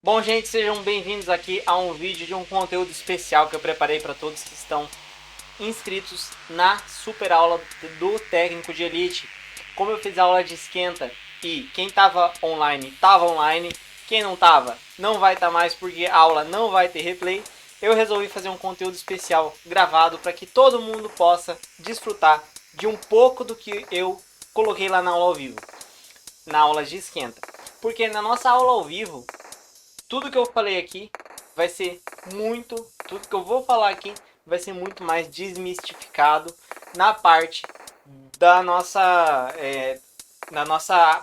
Bom, gente, sejam bem-vindos aqui a um vídeo de um conteúdo especial que eu preparei para todos que estão inscritos na super aula do técnico de elite. Como eu fiz a aula de esquenta e quem estava online, quem não estava não vai estar mais porque a aula não vai ter replay, eu resolvi fazer um conteúdo especial gravado para que todo mundo possa desfrutar de um pouco do que eu coloquei lá na aula ao vivo, na aula de esquenta. Porque na nossa aula ao vivo, tudo que eu falei aqui vai ser tudo que eu vou falar aqui vai ser muito mais desmistificado na parte da nossa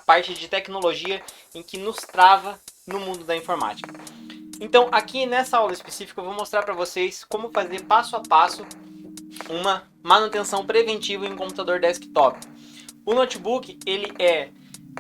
parte de tecnologia em que nos trava no mundo da informática. Então, aqui nessa aula específica eu vou mostrar para vocês como fazer passo a passo uma manutenção preventiva em um computador desktop. O notebook, ele é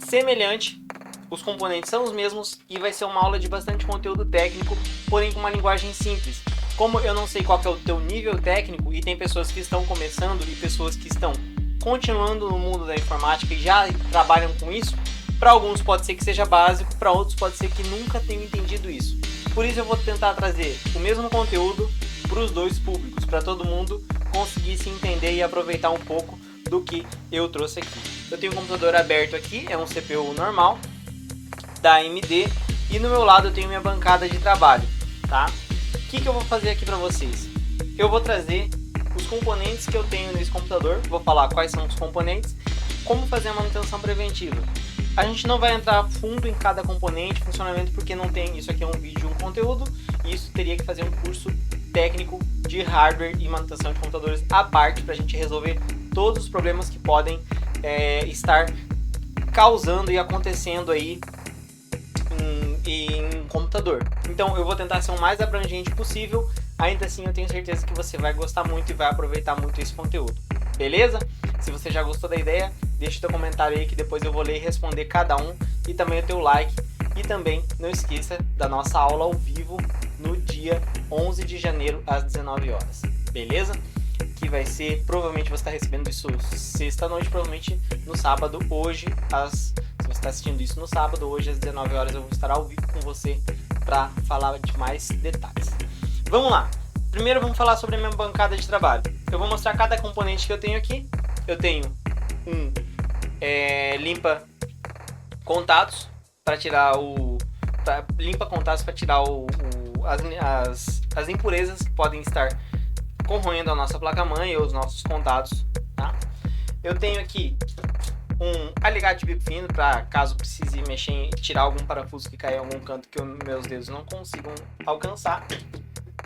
semelhante, os componentes são os mesmos e vai ser uma aula de bastante conteúdo técnico, porém com uma linguagem simples. Como eu não sei qual que é o teu nível técnico e tem pessoas que estão começando e pessoas que estão continuando no mundo da informática e já trabalham com isso, para alguns pode ser que seja básico, para outros pode ser que nunca tenham entendido isso. Por isso eu vou tentar trazer o mesmo conteúdo para os dois públicos, para todo mundo conseguir se entender e aproveitar um pouco do que eu trouxe aqui. Eu tenho um computador aberto aqui, é um CPU normal da AMD e no meu lado eu tenho minha bancada de trabalho, tá? O que eu vou fazer aqui para vocês? Eu vou trazer os componentes que eu tenho nesse computador, vou falar quais são os componentes, como fazer a manutenção preventiva. A gente não vai entrar fundo em cada componente, funcionamento, porque não tem, isso aqui é um vídeo, um conteúdo, e isso teria que fazer um curso técnico de hardware e manutenção de computadores à parte para a gente resolver todos os problemas que podem estar causando e acontecendo aí em computador. Então eu vou tentar ser o mais abrangente possível, ainda assim eu tenho certeza que você vai gostar muito e vai aproveitar muito esse conteúdo, beleza? Se você já gostou da ideia, deixa o teu comentário aí que depois eu vou ler e responder cada um, e também o teu like, e também não esqueça da nossa aula ao vivo no dia 11 de janeiro às 19 horas, beleza? Que vai ser, provavelmente você está recebendo isso sexta-noite, provavelmente no sábado, hoje, se você está assistindo isso no sábado, hoje às 19 horas eu vou estar ao vivo com você para falar de mais detalhes. Vamos lá! Primeiro vamos falar sobre a minha bancada de trabalho. Eu vou mostrar cada componente que eu tenho aqui. Eu tenho um limpa contatos para tirar as impurezas que podem estar corroendo a nossa placa-mãe e os nossos contatos, tá? Eu tenho aqui um alicate de bico fino para caso precise mexer e tirar algum parafuso que caiu em algum canto que meus dedos não consigam alcançar.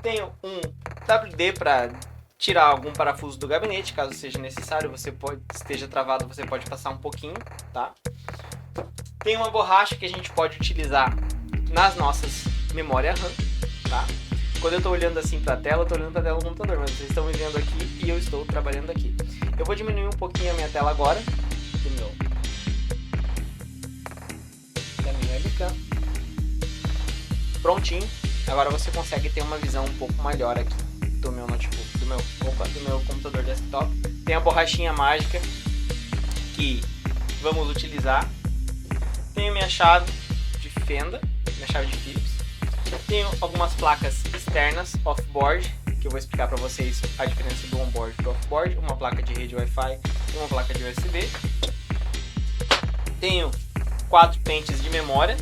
Tenho um WD para tirar algum parafuso do gabinete, caso seja necessário, esteja travado, você pode passar um pouquinho, tá? Tem uma borracha que a gente pode utilizar nas nossas memórias RAM, tá? Quando eu estou olhando assim para a tela, eu estou olhando para a tela do computador, mas vocês estão me vendo aqui e eu estou trabalhando aqui. Eu vou diminuir um pouquinho a minha tela agora, da minha webcam. Prontinho. Agora você consegue ter uma visão um pouco melhor aqui do meu notebook, do meu computador desktop. Tem a borrachinha mágica que vamos utilizar. Tenho minha chave de fenda, minha chave de Phillips. Tenho algumas placas externas off-board, que eu vou explicar para vocês a diferença do on-board e do off-board. Uma placa de rede Wi-Fi e uma placa de USB. Tenho 4 pentes de memória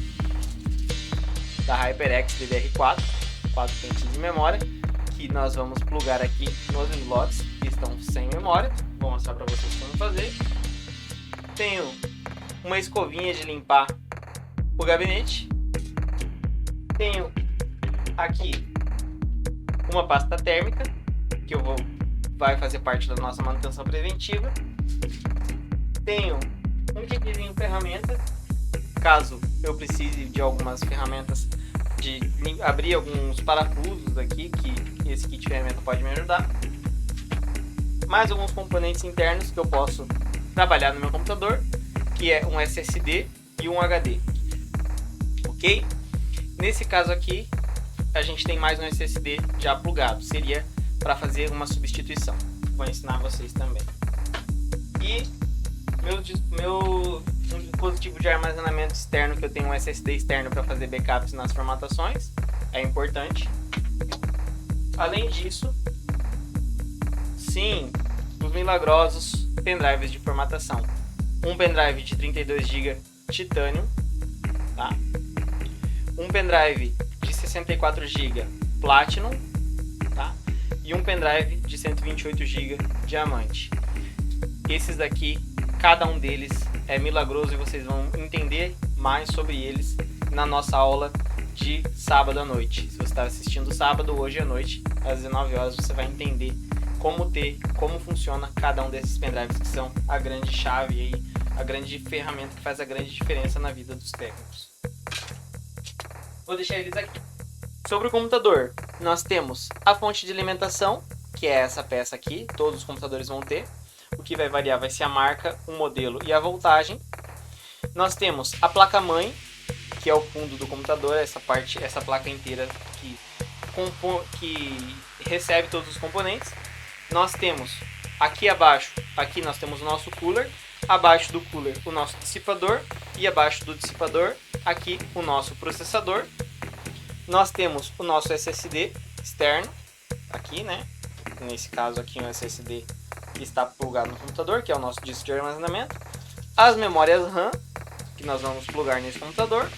da HyperX DDR4, 4 pentes de memória que nós vamos plugar aqui nos slots que estão sem memória. Vou mostrar para vocês como fazer. Tenho uma escovinha de limpar o gabinete. Tenho aqui uma pasta térmica que vai fazer parte da nossa manutenção preventiva. Tenho um kitzinho de ferramenta, caso eu precise de algumas ferramentas de abrir alguns parafusos aqui, que esse kit de ferramenta pode me ajudar. Mais alguns componentes internos que eu posso trabalhar no meu computador, que é um SSD e um HD, ok? Nesse caso aqui, a gente tem mais um SSD já plugado, seria para fazer uma substituição. Vou ensinar vocês também. E meu um dispositivo de armazenamento externo, que eu tenho um SSD externo para fazer backups nas formatações, é importante. Além disso, sim, os milagrosos pendrives de formatação. Um pendrive de 32 GB Titanium, tá? Um pendrive de 64 GB Platinum, tá? E um pendrive de 128 GB Diamante. Esses daqui, cada um deles é milagroso e vocês vão entender mais sobre eles na nossa aula de sábado à noite. Se você está assistindo sábado, hoje à noite, às 19 horas, você vai entender como funciona cada um desses pendrives, que são a grande chave aí, a grande ferramenta que faz a grande diferença na vida dos técnicos. Vou deixar eles aqui. Sobre o computador, nós temos a fonte de alimentação, que é essa peça aqui, todos os computadores vão ter. O que vai variar vai ser a marca, o modelo e a voltagem. Nós temos a placa-mãe, que é o fundo do computador, essa placa inteira que recebe todos os componentes. Nós temos aqui abaixo, aqui nós temos o nosso cooler, abaixo do cooler o nosso dissipador e abaixo do dissipador aqui o nosso processador. Nós temos o nosso SSD externo, aqui, né? Nesse caso aqui um SSD que está plugado no computador, que é o nosso disco de armazenamento. As memórias RAM, que nós vamos plugar nesse computador.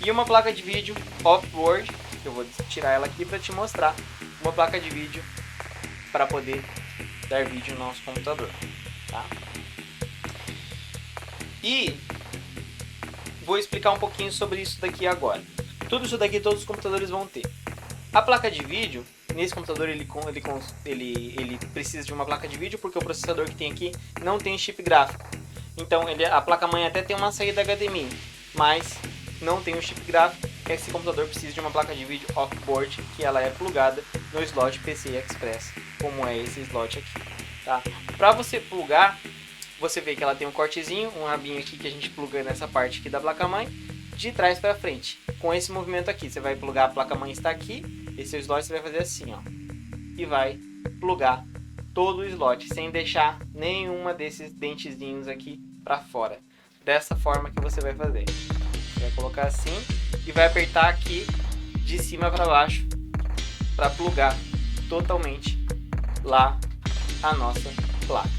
E uma placa de vídeo off-board, que eu vou tirar ela aqui para te mostrar. Uma placa de vídeo para poder dar vídeo no nosso computador, tá? E vou explicar um pouquinho sobre isso daqui agora. Tudo isso daqui todos os computadores vão ter. A placa de vídeo, nesse computador ele precisa de uma placa de vídeo porque o processador que tem aqui não tem chip gráfico. Então a placa-mãe até tem uma saída HDMI, mas não tem um chip gráfico. Esse computador precisa de uma placa de vídeo off-board, que ela é plugada no slot PCI Express, como é esse slot aqui, tá? Para você plugar, você vê que ela tem um cortezinho, um rabinho aqui que a gente pluga nessa parte aqui da placa-mãe, de trás para frente. Com esse movimento aqui, você vai plugar, a placa-mãe está aqui, esse é o slot, você vai fazer assim, ó, e vai plugar todo o slot, sem deixar nenhuma desses dentezinhos aqui para fora. Dessa forma que você vai fazer. Você vai colocar assim e vai apertar aqui de cima para baixo para plugar totalmente lá a nossa placa.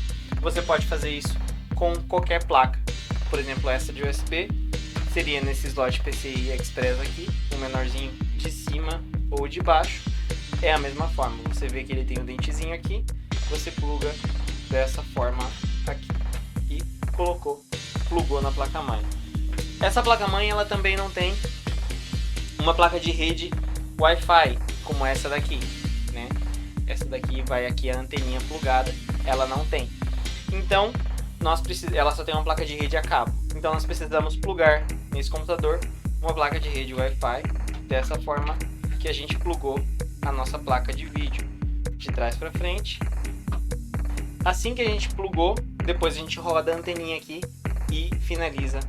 Você pode fazer isso com qualquer placa, por exemplo essa de USB, seria nesse slot PCI Express aqui, o menorzinho de cima ou de baixo, é a mesma forma, você vê que ele tem um dentezinho aqui, você pluga dessa forma aqui e plugou na placa-mãe. Essa placa-mãe ela também não tem uma placa de rede Wi-Fi, como essa daqui, né? Essa daqui vai aqui a anteninha plugada, ela não tem. Então, ela só tem uma placa de rede a cabo. Então nós precisamos plugar nesse computador uma placa de rede Wi-Fi, dessa forma que a gente plugou a nossa placa de vídeo, de trás para frente. Assim que a gente plugou, depois a gente roda a anteninha aqui e finaliza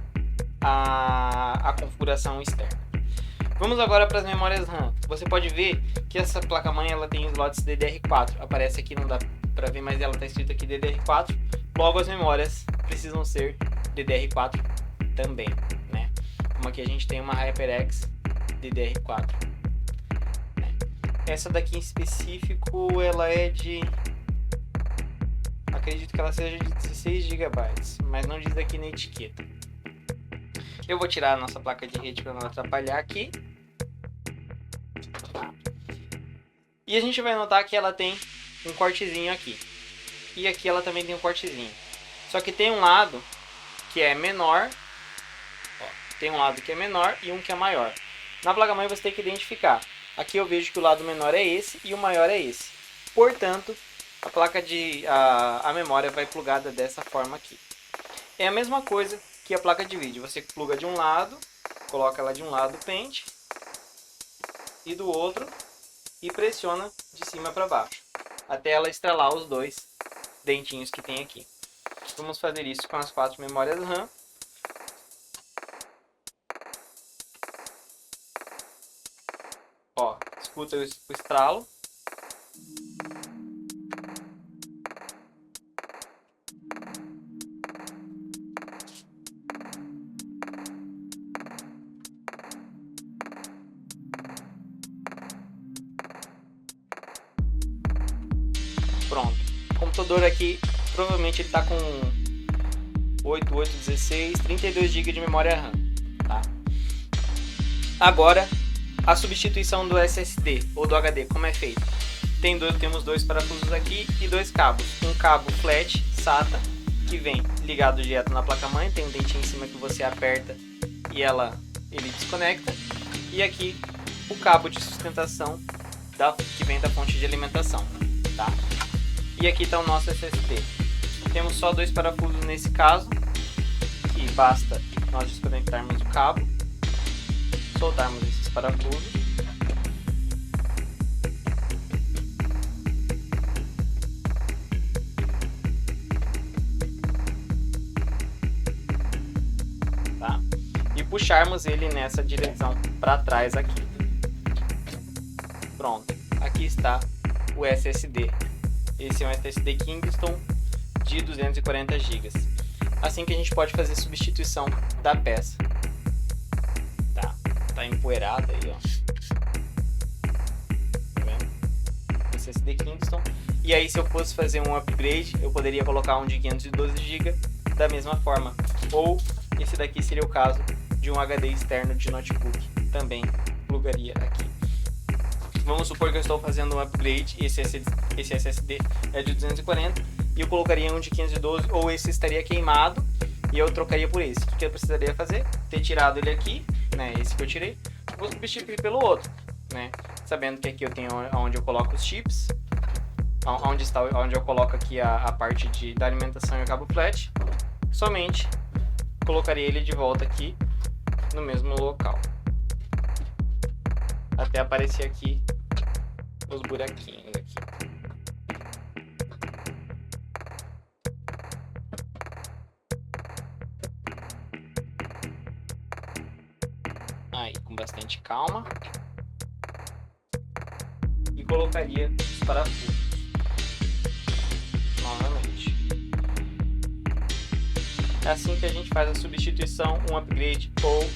a configuração externa. Vamos agora para as memórias RAM. Você pode ver que essa placa-mãe ela tem slots DDR4. Aparece aqui, não dá para ver, mas ela está escrito aqui DDR4. Logo, as memórias precisam ser DDR4 também, né? Como aqui a gente tem uma HyperX DDR4. Né? Essa daqui em específico, ela é de... acredito que ela seja de 16 GB, mas não diz aqui na etiqueta. Eu vou tirar a nossa placa de rede para não atrapalhar aqui. E a gente vai notar que ela tem um cortezinho aqui. E aqui ela também tem um cortezinho. Só que tem um lado que é menor. Ó, tem um lado que é menor e um que é maior. Na placa-mãe você tem que identificar. Aqui eu vejo que o lado menor é esse e o maior é esse. Portanto, a memória vai plugada dessa forma aqui. É a mesma coisa que a placa de vídeo. Você pluga de um lado, coloca ela de um lado, pente, e do outro, e pressiona de cima para baixo, até ela estralar os dois dentinhos que tem aqui. Vamos fazer isso com as 4 memórias RAM. Ó, escuta o estralo. Pronto. O computador aqui, provavelmente ele está com 8816, 32 GB de memória RAM. Tá? Agora, a substituição do SSD ou do HD, como é feito? Temos dois parafusos aqui e dois cabos. Um cabo flat SATA, que vem ligado direto na placa-mãe, tem um dentinho em cima que você aperta e ele desconecta. E aqui o cabo de sustentação que vem da fonte de alimentação. Tá? E aqui está o nosso SSD. Temos só dois parafusos nesse caso, que basta nós desconectarmos o cabo, soltarmos esses parafusos. Tá? E puxarmos ele nessa direção para trás aqui. Pronto, aqui está o SSD. Esse é um SSD Kingston de 240 GB. Assim que a gente pode fazer substituição da peça. Tá empoeirada aí, ó. Tá vendo? SSD Kingston. E aí, se eu fosse fazer um upgrade, eu poderia colocar um de 512 GB da mesma forma. Ou esse daqui seria o caso de um HD externo de notebook. Também plugaria aqui. Vamos supor que eu estou fazendo um upgrade e esse SSD é de 240 e eu colocaria um de 512, ou esse estaria queimado e eu trocaria por esse. O que eu precisaria fazer? Ter tirado ele aqui, né, esse que eu tirei, vou substituir pelo outro, né, sabendo que aqui eu tenho onde eu coloco os chips, onde eu coloco aqui a parte da alimentação e o cabo flat, somente colocaria ele de volta aqui no mesmo local, até aparecer aqui os buraquinhos aqui. Aí, com bastante calma. E colocaria os parafusos novamente. É assim que a gente faz a substituição, um upgrade ou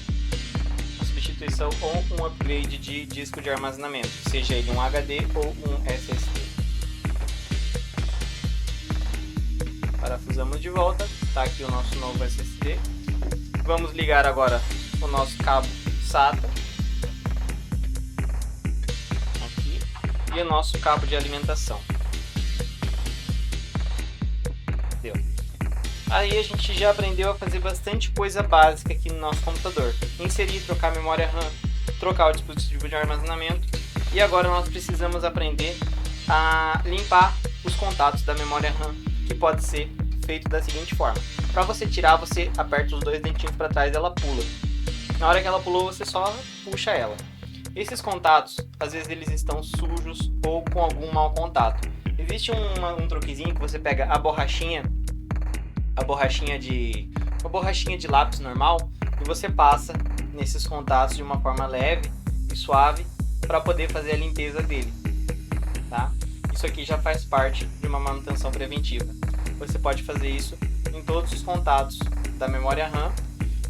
um upgrade de disco de armazenamento, seja ele um HD ou um SSD. Parafusamos de volta, está aqui o nosso novo SSD. Vamos ligar agora o nosso cabo SATA aqui e o nosso cabo de alimentação. Deu. Aí a gente já aprendeu a fazer bastante coisa básica aqui no nosso computador. Inserir, trocar a memória RAM, trocar o dispositivo de armazenamento. E agora nós precisamos aprender a limpar os contatos da memória RAM, que pode ser feito da seguinte forma. Para você tirar, você aperta os dois dentinhos para trás e ela pula. Na hora que ela pulou, você só puxa ela. Esses contatos, às vezes eles estão sujos ou com algum mau contato. Existe um truquezinho que você pega a borrachinha de lápis normal e você passa nesses contatos de uma forma leve e suave para poder fazer a limpeza dele, tá? Isso aqui já faz parte de uma manutenção preventiva. Você pode fazer isso em todos os contatos da memória RAM.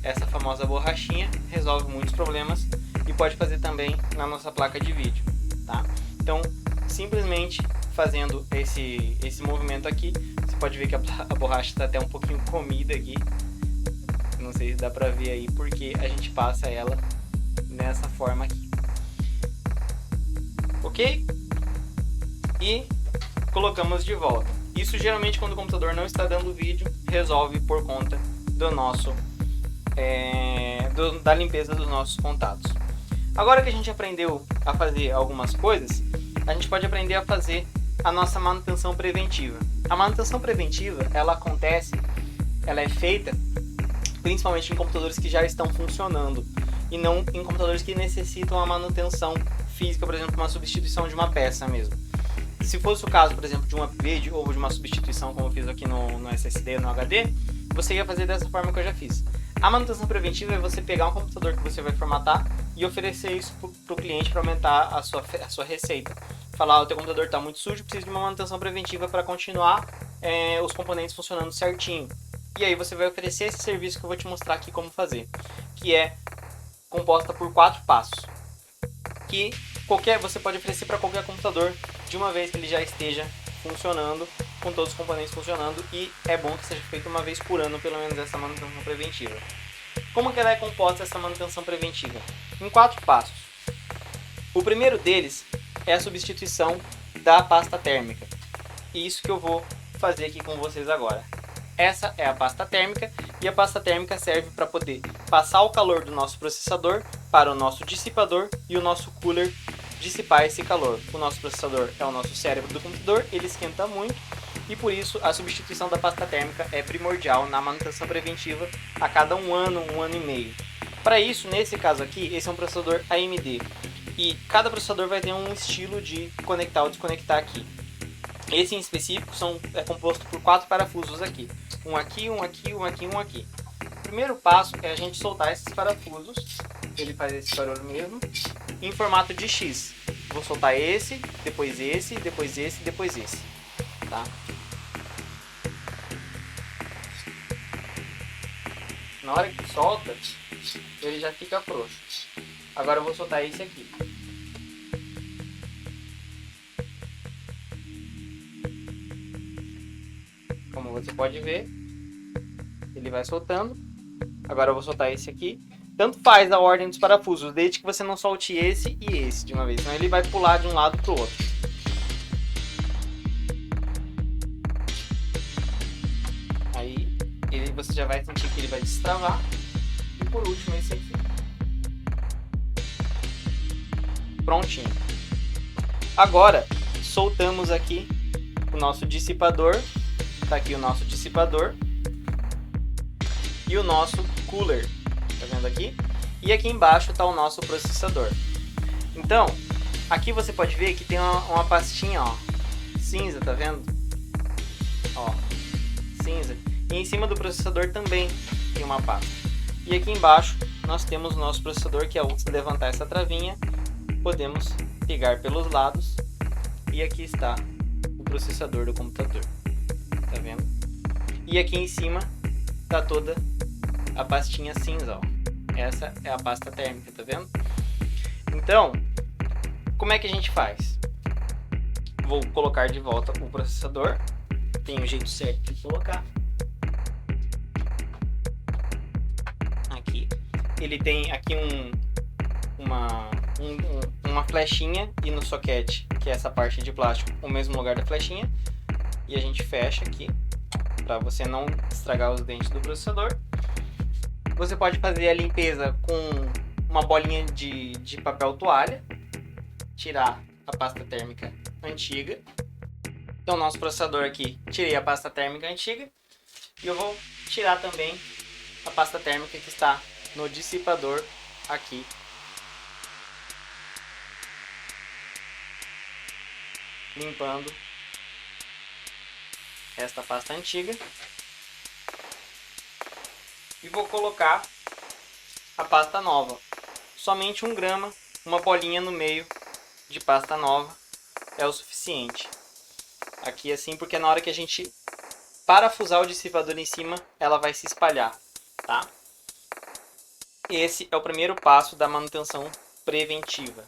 Essa famosa borrachinha resolve muitos problemas e pode fazer também na nossa placa de vídeo, tá? Então, simplesmente fazendo esse movimento aqui, você pode ver que a borracha está até um pouquinho comida aqui. Não sei se dá pra ver aí, porque a gente passa ela nessa forma aqui. Ok? E colocamos de volta. Isso geralmente quando o computador não está dando vídeo, resolve por conta do nosso da limpeza dos nossos contatos. Agora que a gente aprendeu a fazer algumas coisas, a gente pode aprender a fazer a nossa manutenção preventiva. A manutenção preventiva, ela é feita principalmente em computadores que já estão funcionando e não em computadores que necessitam a manutenção física, por exemplo, uma substituição de uma peça mesmo. Se fosse o caso, por exemplo, de um upgrade ou de uma substituição, como eu fiz aqui no SSD, no HD, você ia fazer dessa forma que eu já fiz. A manutenção preventiva é você pegar um computador que você vai formatar e oferecer isso para o cliente para aumentar a sua receita. Falar, o teu computador está muito sujo, precisa de uma manutenção preventiva para continuar os componentes funcionando certinho. E aí você vai oferecer esse serviço que eu vou te mostrar aqui como fazer, que é composta por 4 passos, que você pode oferecer para qualquer computador de uma vez que ele já esteja funcionando, com todos os componentes funcionando, e é bom que seja feito uma vez por ano, pelo menos, essa manutenção preventiva. Como que ela é composta, essa manutenção preventiva? Em 4 passos. O primeiro deles é a substituição da pasta térmica. E isso que eu vou fazer aqui com vocês agora. Essa é a pasta térmica, e a pasta térmica serve para poder passar o calor do nosso processador para o nosso dissipador e o nosso cooler dissipar esse calor. O nosso processador é o nosso cérebro do computador, ele esquenta muito, e por isso a substituição da pasta térmica é primordial na manutenção preventiva a cada um ano e meio. Para isso, nesse caso aqui, esse é um processador AMD, e cada processador vai ter um estilo de conectar ou desconectar aqui. Esse em específico é composto por 4 parafusos aqui. Um aqui, um aqui, um aqui, um aqui. O primeiro passo é a gente soltar esses parafusos. Ele faz esse barulho mesmo. Em formato de X. Vou soltar esse, depois esse, depois esse, depois esse. Tá? Na hora que solta, ele já fica frouxo. Agora eu vou soltar esse aqui. Como você pode ver, ele vai soltando. Agora eu vou soltar esse aqui. Tanto faz a ordem dos parafusos, desde que você não solte esse e esse de uma vez, senão ele vai pular de um lado para o outro. Aí você já vai sentir que ele vai destravar. E por último esse aqui. Prontinho. Agora soltamos aqui o nosso dissipador. Tá aqui o nosso dissipador e o nosso cooler, tá vendo aqui? E aqui embaixo está o nosso processador. Então, aqui você pode ver que tem uma pastinha, ó, cinza, tá vendo? Ó, cinza. E em cima do processador também tem uma pasta. E aqui embaixo nós temos o nosso processador, que ao levantar essa travinha, podemos pegar pelos lados e aqui está o processador do computador. Tá vendo? E aqui em cima tá toda a pastinha cinza, ó. Essa é a pasta térmica, tá vendo? Então, como é que a gente faz? Vou colocar de volta o processador. Tem um jeito certo de colocar. Aqui. Ele tem aqui uma flechinha e no soquete, que é essa parte de plástico, o mesmo lugar da flechinha. E a gente fecha aqui, para você não estragar os dentes do processador. Você pode fazer a limpeza com uma bolinha de papel toalha, tirar a pasta térmica antiga. Então, nosso processador aqui, tirei a pasta térmica antiga, e eu vou tirar também a pasta térmica que está no dissipador aqui. Limpando esta pasta antiga, e vou colocar a pasta nova. Somente 1 grama, uma bolinha no meio de pasta nova é o suficiente. Aqui assim, porque na hora que a gente parafusar o dissipador em cima, ela vai se espalhar, tá? Esse é o primeiro passo da manutenção preventiva.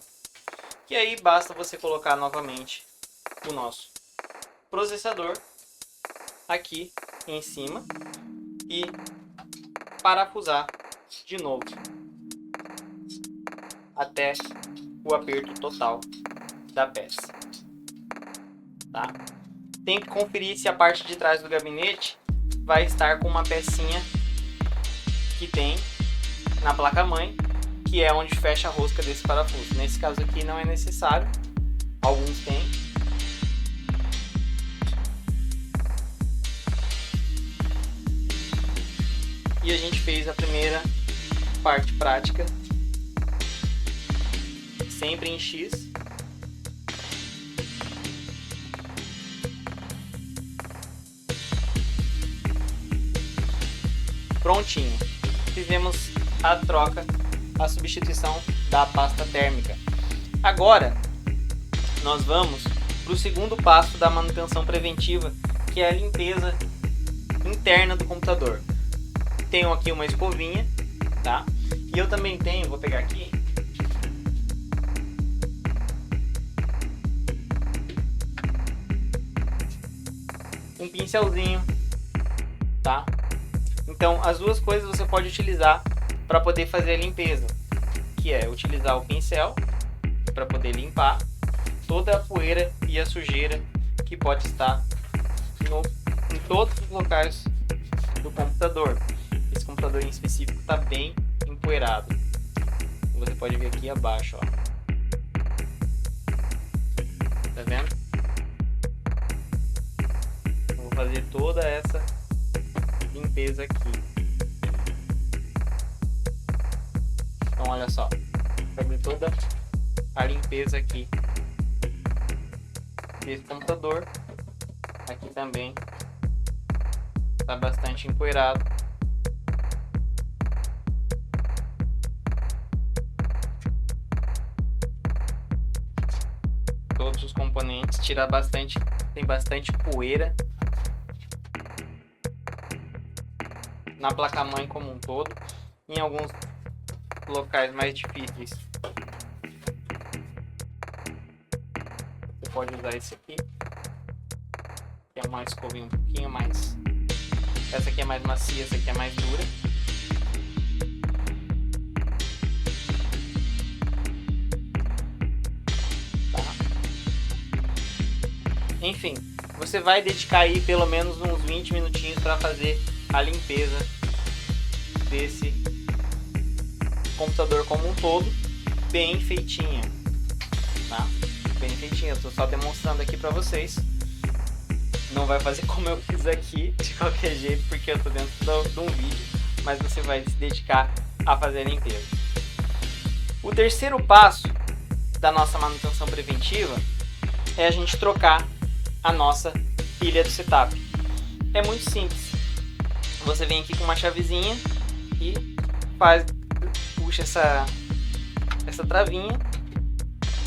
E aí basta você colocar novamente o nosso processador aqui em cima e parafusar de novo até o aperto total da peça, tá? Tem que conferir se a parte de trás do gabinete vai estar com uma pecinha que tem na placa-mãe, que é onde fecha a rosca desse parafuso. Nesse caso aqui não é necessário, alguns têm. E a gente fez a primeira parte prática, sempre em X. Prontinho. Fizemos a troca, a substituição da pasta térmica. Agora, nós vamos para o segundo passo da manutenção preventiva, que é a limpeza interna do computador. Tenho aqui uma escovinha, tá? E eu também tenho, vou pegar aqui, um pincelzinho, tá? Então as duas coisas você pode utilizar para poder fazer a limpeza, que é utilizar o pincel para poder limpar toda a poeira e a sujeira que pode estar em todos os locais do computador. Esse computador em específico está bem empoeirado. Você pode ver aqui abaixo, ó. Tá vendo? Eu vou fazer toda essa limpeza aqui. Então olha só, vou fazer toda a limpeza aqui desse computador. Aqui também está bastante empoeirado. Todos os componentes, tirar bastante, tem bastante poeira na placa-mãe como um todo, em alguns locais mais difíceis. Você pode usar esse aqui, que é uma escovinha um pouquinho mais. Essa aqui é mais macia, essa aqui é mais dura. Enfim, você vai dedicar aí pelo menos uns 20 minutinhos para fazer a limpeza desse computador como um todo, bem feitinha, tá? Bem feitinha, eu tô só demonstrando aqui para vocês. Não vai fazer como eu fiz aqui, de qualquer jeito, porque eu tô dentro de um vídeo, mas você vai se dedicar a fazer a limpeza. O terceiro passo da nossa manutenção preventiva é a gente trocar a nossa pilha do setup. É muito simples. Você vem aqui com uma chavezinha e puxa essa travinha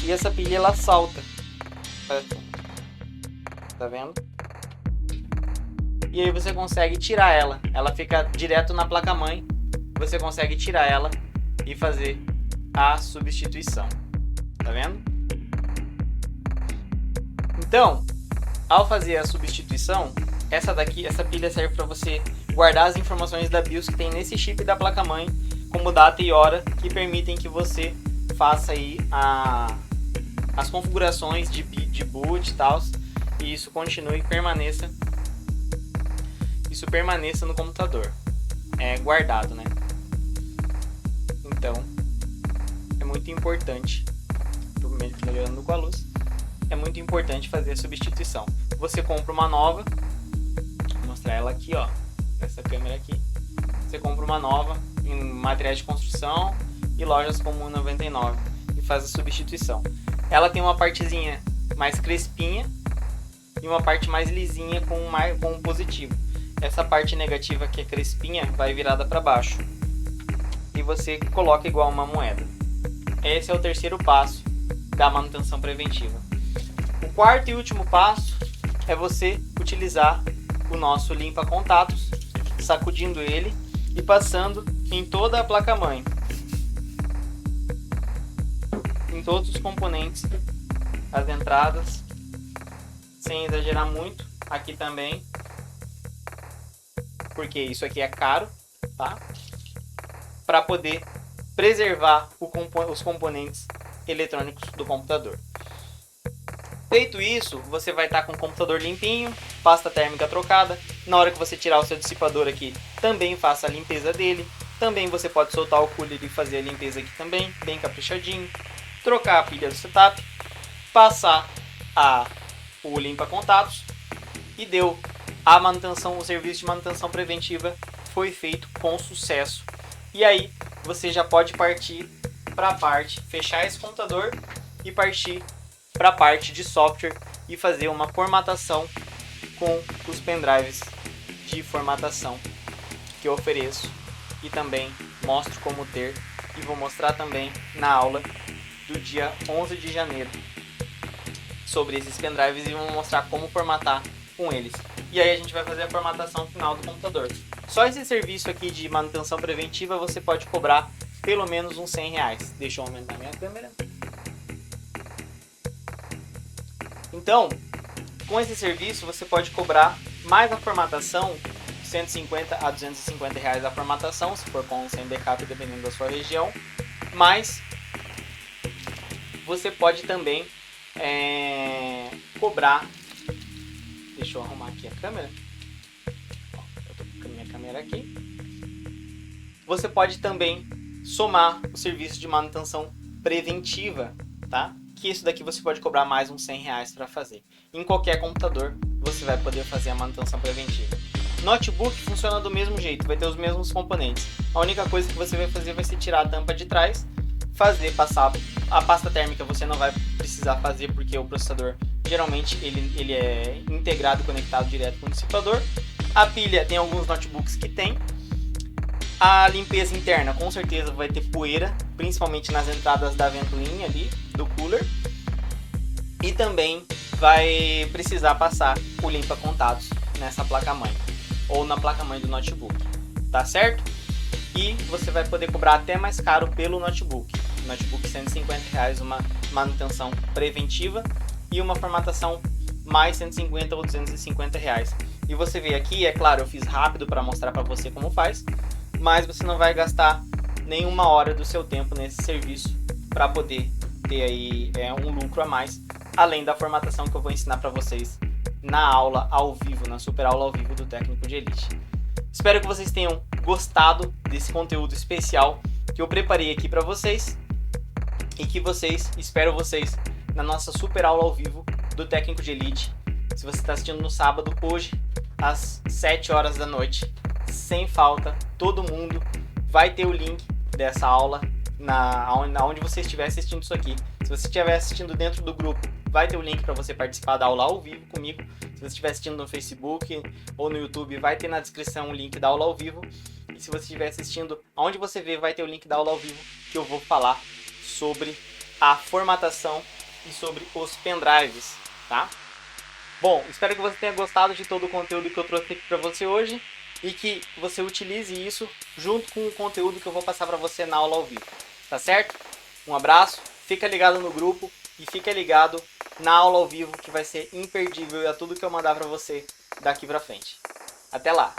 e essa pilha ela salta. Tá vendo? E aí você consegue tirar ela. Ela fica direto na placa-mãe. Você consegue tirar ela e fazer a substituição. Tá vendo? Então, ao fazer a substituição, essa pilha serve para você guardar as informações da BIOS que tem nesse chip da placa-mãe, como data e hora, que permitem que você faça aí as configurações de boot e tal, e isso continue e permaneça no computador, guardado, né? Então, é muito importante, tô melhorando com a luz, é muito importante fazer a substituição. Você compra uma nova, vou mostrar ela aqui, ó, nessa câmera aqui. Você compra uma nova em materiais de construção e lojas como 99 e faz a substituição. Ela tem uma partezinha mais crespinha e uma parte mais lisinha com um positivo. Essa parte negativa que é crespinha vai virada para baixo e você coloca igual uma moeda. Esse é o terceiro passo da manutenção preventiva. O quarto e último passo é você utilizar o nosso limpa-contatos, sacudindo ele e passando em toda a placa-mãe, em todos os componentes, as entradas, sem exagerar muito, aqui também, porque isso aqui é caro, tá? Para poder preservar os componentes eletrônicos do computador. Feito isso, você vai estar com o computador limpinho, pasta térmica trocada. Na hora que você tirar o seu dissipador aqui, também faça a limpeza dele. Também você pode soltar o cooler e fazer a limpeza aqui também, bem caprichadinho. Trocar a pilha do setup, passar o limpa-contatos e deu. O serviço de manutenção preventiva foi feito com sucesso. E aí, você já pode partir para a parte, fechar esse computador e partir para a parte de software e fazer uma formatação com os pendrives de formatação que eu ofereço e também mostro como ter, e vou mostrar também na aula do dia 11 de janeiro sobre esses pendrives e vou mostrar como formatar com eles. E aí a gente vai fazer a formatação final do computador. Só esse serviço aqui de manutenção preventiva você pode cobrar pelo menos uns R$100. Deixa eu aumentar minha câmera. Então, com esse serviço você pode cobrar mais a formatação, 150 a 250 reais a formatação, se for com sem backup, dependendo da sua região. Mas você pode também cobrar. Deixa eu arrumar aqui a câmera. Eu tô com a minha câmera aqui. Você pode também somar o serviço de manutenção preventiva, tá? Que isso daqui você pode cobrar mais uns 100 reais para fazer. Em qualquer computador você vai poder fazer a manutenção preventiva. Notebook funciona do mesmo jeito, vai ter os mesmos componentes. A única coisa que você vai fazer vai ser tirar a tampa de trás, passar a pasta térmica. Você não vai precisar fazer porque o processador geralmente ele é integrado, conectado direto com o dissipador. A pilha tem alguns notebooks que tem. A limpeza interna com certeza vai ter poeira, principalmente nas entradas da ventoinha ali do cooler. E também vai precisar passar o limpa contatos nessa placa-mãe ou na placa-mãe do notebook, tá certo? E você vai poder cobrar até mais caro pelo notebook. Notebook 150 reais, uma manutenção preventiva e uma formatação mais 150 ou 250 reais. E você vê aqui, é claro, eu fiz rápido para mostrar para você como faz, mas você não vai gastar nenhuma hora do seu tempo nesse serviço para poder ter aí um lucro a mais, além da formatação que eu vou ensinar para vocês na aula ao vivo, na super aula ao vivo do Técnico de Elite. Espero que vocês tenham gostado desse conteúdo especial que eu preparei aqui para vocês e que espero vocês na nossa super aula ao vivo do Técnico de Elite. Se você está assistindo no sábado, hoje, às 7 horas da noite, sem falta, todo mundo vai ter o link dessa aula onde você estiver assistindo isso aqui. Se você estiver assistindo dentro do grupo, vai ter o link para você participar da aula ao vivo comigo. Se você estiver assistindo no Facebook ou no YouTube, vai ter na descrição o link da aula ao vivo. E se você estiver assistindo onde você vê, vai ter o link da aula ao vivo que eu vou falar sobre a formatação e sobre os pendrives, tá? Bom, espero que você tenha gostado de todo o conteúdo que eu trouxe aqui para você hoje e que você utilize isso junto com o conteúdo que eu vou passar para você na aula ao vivo, tá certo? Um abraço, fica ligado no grupo e fica ligado na aula ao vivo que vai ser imperdível e a tudo que eu mandar para você daqui para frente. Até lá!